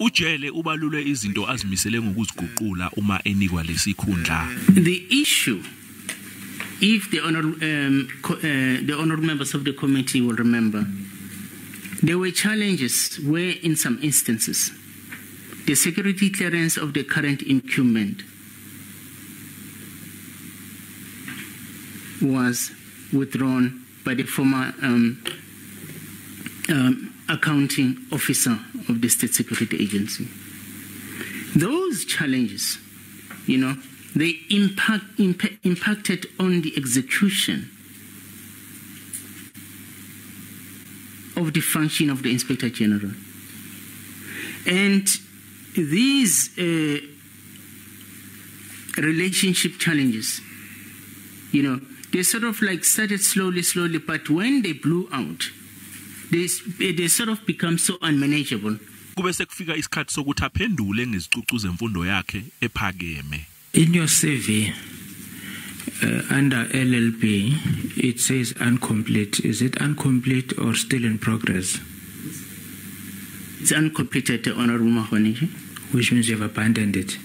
U-Jele ubalule izinto azimisele ngokuziguqula uma enikwa lesikhundla. The issue, if the honorable members of the committee will remember, there were challenges where in some instances the security clearance of the current incumbent was withdrawn by the former accounting officer of the State Security Agency. Those challenges, they impacted on the execution of the function of the Inspector General. And these relationship challenges, they sort of like started slowly, but when they blew out, they sort of become so unmanageable. Kube sekufika isikhathi sokuthi aphendule ngezicucu zemfundo yakhe ephakeme. In your CV, under LLB, it says incomplete. Is it incomplete or still in progress? It's uncompleted, Honorable Mahoniji. Which means you have abandoned it?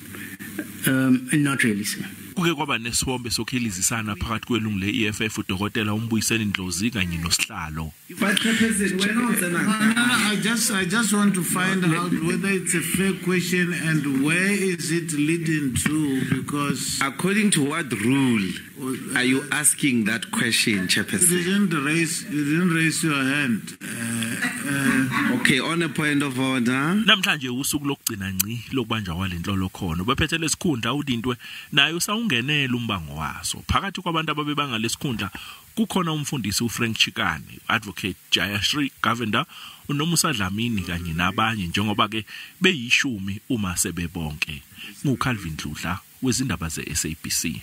Not really, sir. Kuke kwaba nesibombe sokhilizisana phakathi kwelungu le-EFF udokotela umbuyiseni Ndlozi kanye noSihlalo. But President, we're not I just want to find out whether it's a fair question and where is it leading to, because according to what rule are you asking that question, Chairperson? You didn't raise your hand. Okay, on a point of order. Namhlanje usuku lokugcina nci lokubanjwa walenhlolokhono bephethe lesikhundla udintwe naye usawungenela umbango waso. Phakathi kwabantu ababebanga lesikhundla kukhona umfundisi uFrank Chikane, advocate Jayashri Governor, uNomusa Dlamini kanye nabanye njengoba ke beyishumi uma sebebonke. NguCalvin Dludla wezindaba ze-SABC.